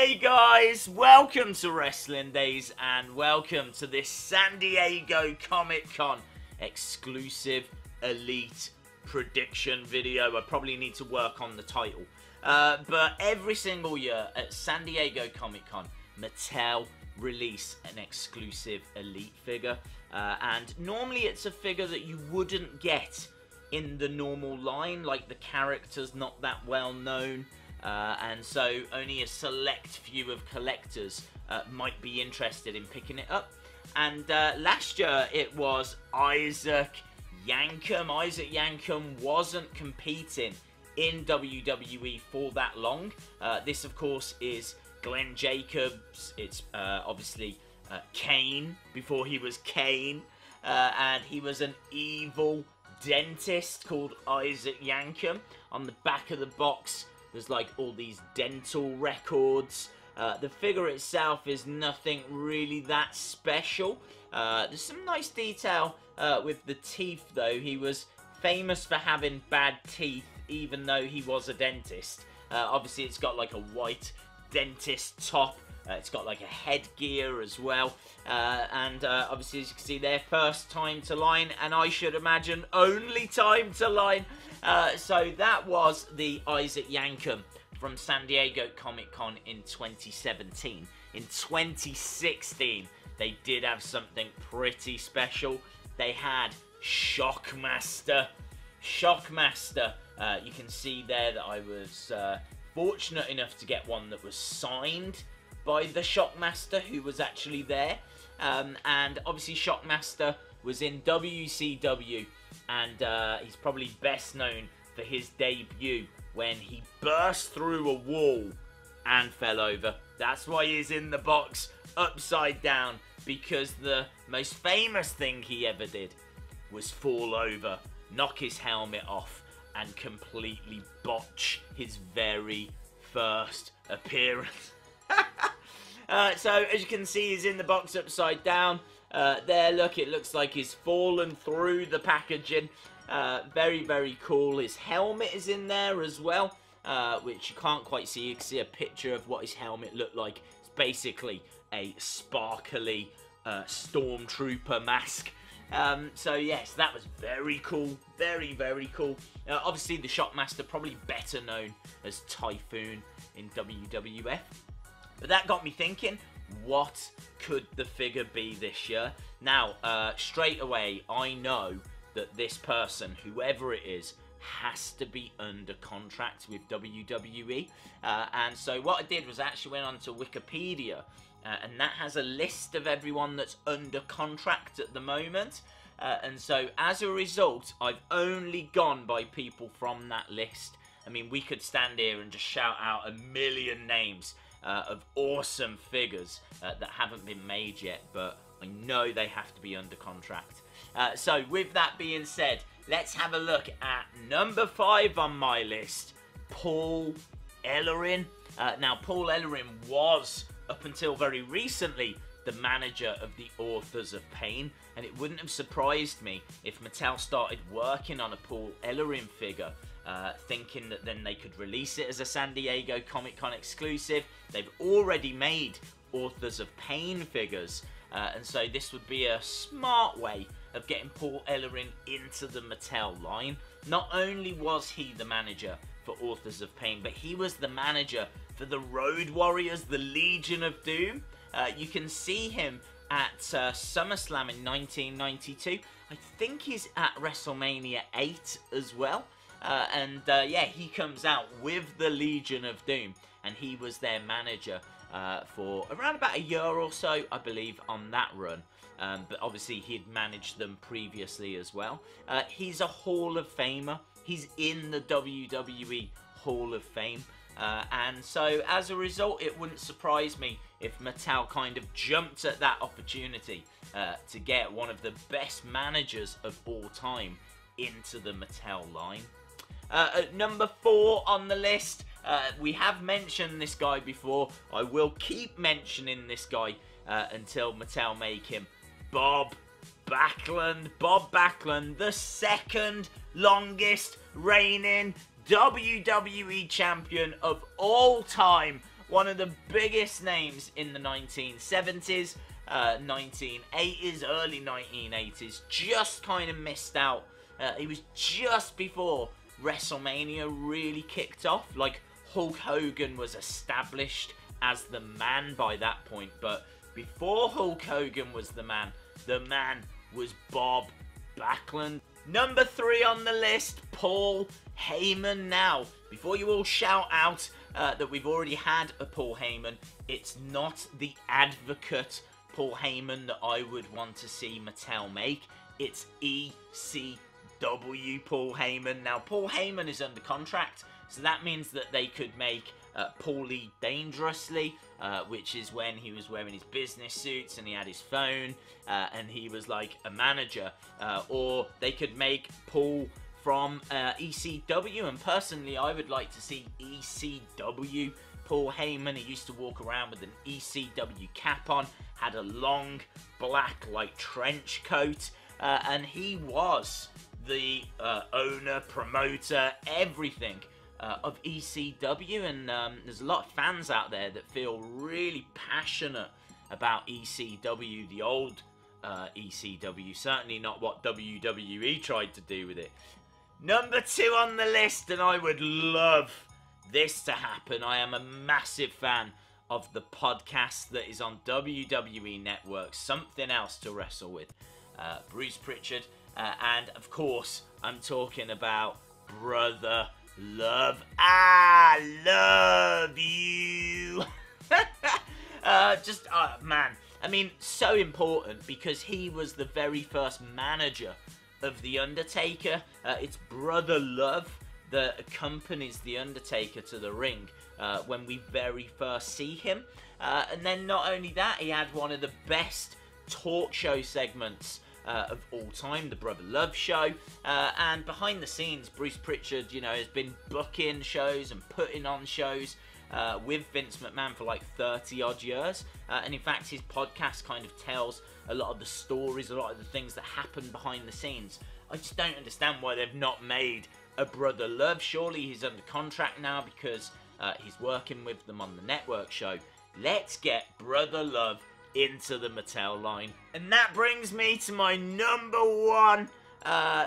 Hey guys, welcome to Wrestling Days and welcome to this San Diego Comic-Con exclusive Elite prediction video. I probably need to work on the title. But every single year at San Diego Comic-Con, Mattel release an exclusive Elite figure. And normally it's a figure that you wouldn't get in the normal line, like the character's not that well known. And so only a select few of collectors might be interested in picking it up. And last year it was Isaac Yankem. Isaac Yankem wasn't competing in WWE for that long. This of course is Glenn Jacobs. It's obviously Kane before he was Kane. And he was an evil dentist called Isaac Yankem. On the back of the box there's like all these dental records. The figure itself is nothing really that special. There's some nice detail with the teeth though. He was famous for having bad teeth even though he was a dentist. Obviously it's got like a white dentist top. It's got like a headgear as well. And obviously as you can see there, first time to line, and I should imagine only time to line. So that was the Isaac Yankem from San Diego Comic-Con in 2017. In 2016, they did have something pretty special. They had Shockmaster. Shockmaster. You can see there that I was fortunate enough to get one that was signed by the Shockmaster, who was actually there. And obviously Shockmaster was in WCW, and he's probably best known for his debut when he burst through a wall and fell over. That's why he's in the box upside down, because the most famous thing he ever did was fall over, knock his helmet off, and completely botch his very first appearance. So as you can see, he's in the box upside down. There, look, it looks like he's fallen through the packaging. Very, very cool. His helmet is in there as well, which you can't quite see. You can see a picture of what his helmet looked like. It's basically a sparkly stormtrooper mask. So yes, that was very cool. Very, very cool. Obviously the Shockmaster, probably better known as Typhoon in WWF. But that got me thinking, what could the figure be this year? Now, straight away, I know that this person, whoever it is, has to be under contract with WWE. And so what I did was actually went onto Wikipedia, and that has a list of everyone that's under contract at the moment. And so as a result, I've only gone by people from that list. I mean, we could stand here and just shout out a million names of awesome figures that haven't been made yet, but I know they have to be under contract. So with that being said, let's have a look at number 5 on my list, Paul Ellering. Now, Paul Ellering was, up until very recently, the manager of the Authors of Pain, and it wouldn't have surprised me if Mattel started working on a Paul Ellering figure, thinking that then they could release it as a San Diego Comic-Con exclusive. They've already made Authors of Pain figures, and so this would be a smart way of getting Paul Ellering into the Mattel line. Not only was he the manager for Authors of Pain, but he was the manager for the Road Warriors, the Legion of Doom. You can see him at SummerSlam in 1992. I think he's at WrestleMania 8 as well. Yeah, he comes out with the Legion of Doom, and he was their manager for around about a year or so, I believe, on that run. But obviously he had managed them previously as well. He's a Hall of Famer. He's in the WWE Hall of Fame. And so as a result, it wouldn't surprise me if Mattel kind of jumped at that opportunity to get one of the best managers of all time into the Mattel line. At number 4 on the list, we have mentioned this guy before. I will keep mentioning this guy until Mattel make him Bob Backlund. Bob Backlund, the second longest reigning WWE champion of all time. one of the biggest names in the 1970s, 1980s, early 1980s. Just kind of missed out. He was just before WrestleMania really kicked off. Like, Hulk Hogan was established as the man by that point, but before Hulk Hogan was the man was Bob Backlund. Number 3 on the list, Paul Heyman. Now, before you all shout out that we've already had a Paul Heyman, it's not the Advocate Paul Heyman that I would want to see Mattel make. It's ECW Paul Heyman. Now, Paul Heyman is under contract, so that means that they could make Paulie Dangerously, which is when he was wearing his business suits and he had his phone and he was like a manager, or they could make Paul from ECW, and personally I would like to see ECW Paul Heyman. He used to walk around with an ECW cap on, had a long black like trench coat, and he was the owner, promoter, everything of ECW, and there's a lot of fans out there that feel really passionate about ECW, the old ECW, certainly not what WWE tried to do with it. Number 2 on the list, and I would love this to happen. I am a massive fan of the podcast that is on WWE Network, Something Else to Wrestle With. Bruce Pritchard, and of course, I'm talking about Brother Love. I love you. Man, I mean, so important because he was the very first manager of The Undertaker. It's Brother Love that accompanies The Undertaker to the ring when we very first see him. And then not only that, he had one of the best talk show segments of all time, the Brother Love Show, and behind the scenes, Bruce Pritchard, you know, has been booking shows and putting on shows with Vince McMahon for like 30 odd years, and in fact his podcast kind of tells a lot of the stories, a lot of the things that happen behind the scenes. I just don't understand why they've not made a Brother Love. Surely he's under contract now because he's working with them on the network show. Let's get Brother Love into the Mattel line. And that brings me to my number 1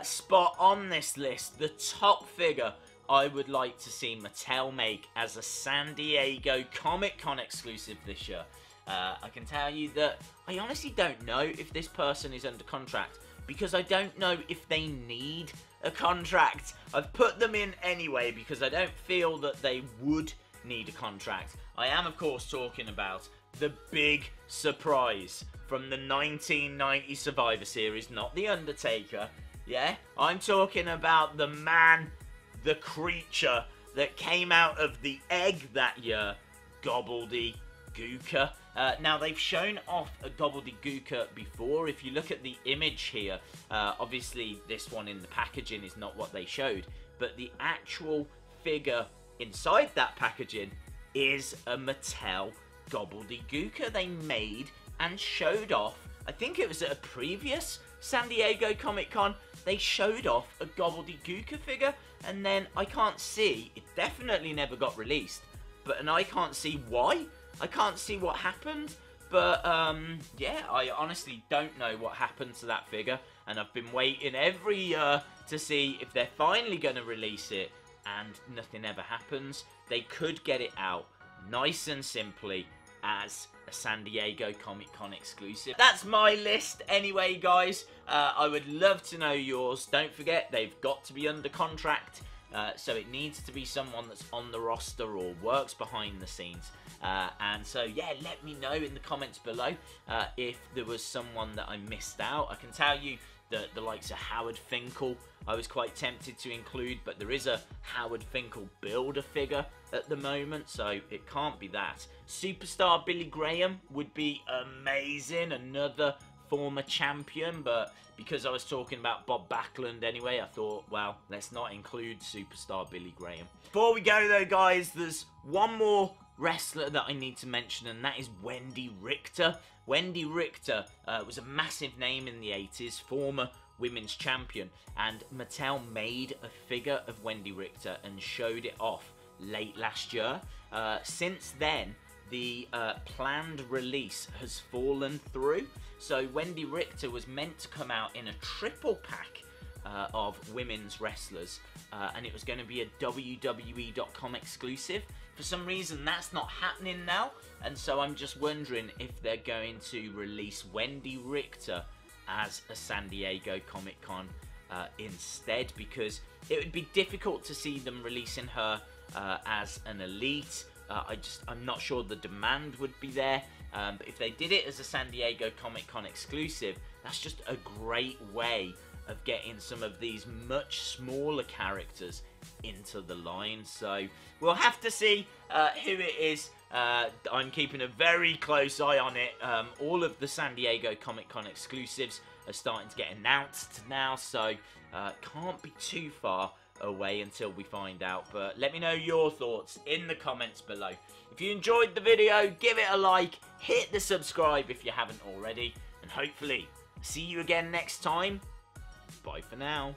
spot on this list, the top figure I would like to see Mattel make as a San Diego Comic-Con exclusive this year. I can tell you that I honestly don't know if this person is under contract, because I don't know if they need a contract. I've put them in anyway because I don't feel that they would need a contract. I am, of course, talking about the big surprise from the 1990 Survivor Series, not The Undertaker. Yeah, I'm talking about the man, the creature that came out of the egg that year, GOBBLEDY GOOKER. Now, they've shown off a GOBBLEDY GOOKER before. If you look at the image here, obviously this one in the packaging is not what they showed, but the actual figure inside that packaging is a Mattel GOBBLEDY GOOKER they made and showed off. I think it was at a previous San Diego Comic-Con. They showed off a GOBBLEDY GOOKER figure, and then I can't see, it definitely never got released, and I can't see why. I can't see what happened, but yeah, I honestly don't know what happened to that figure, and I've been waiting every year to see if they're finally going to release it, and nothing ever happens. They could get it out nice and simply as a San Diego Comic-Con exclusive. That's my list anyway, guys. I would love to know yours. Don't forget, they've got to be under contract, so it needs to be someone that's on the roster or works behind the scenes. And so, yeah, let me know in the comments below if there was someone that I missed out. I can tell you that the likes of Howard Finkel, I was quite tempted to include, but there is a Howard Finkel Build-A-Figure at the moment, so it can't be that. Superstar Billy Graham would be amazing, another former champion, but because I was talking about Bob Backlund anyway, I thought, well, let's not include Superstar Billy Graham. Before we go though, guys, there's one more wrestler that I need to mention, and that is Wendi Richter. Wendi Richter was a massive name in the 80s, former women's champion, and Mattel made a figure of Wendi Richter and showed it off late last year. Since then, the planned release has fallen through. So Wendy Richter was meant to come out in a triple pack of women's wrestlers, and it was going to be a WWE.com exclusive. For some reason, that's not happening now, and so I'm just wondering if they're going to release Wendy Richter as a San Diego Comic-Con instead, because it would be difficult to see them releasing her as an elite. I'm not sure the demand would be there, but if they did it as a San Diego Comic-Con exclusive, that's just a great way of getting some of these much smaller characters into the line. So we'll have to see who it is. I'm keeping a very close eye on it. All of the San Diego Comic-Con exclusives are starting to get announced now, so can't be too far away until we find out. But let me know your thoughts in the comments below. If you enjoyed the video, give it a like, hit the subscribe if you haven't already, and hopefully see you again next time. Bye for now.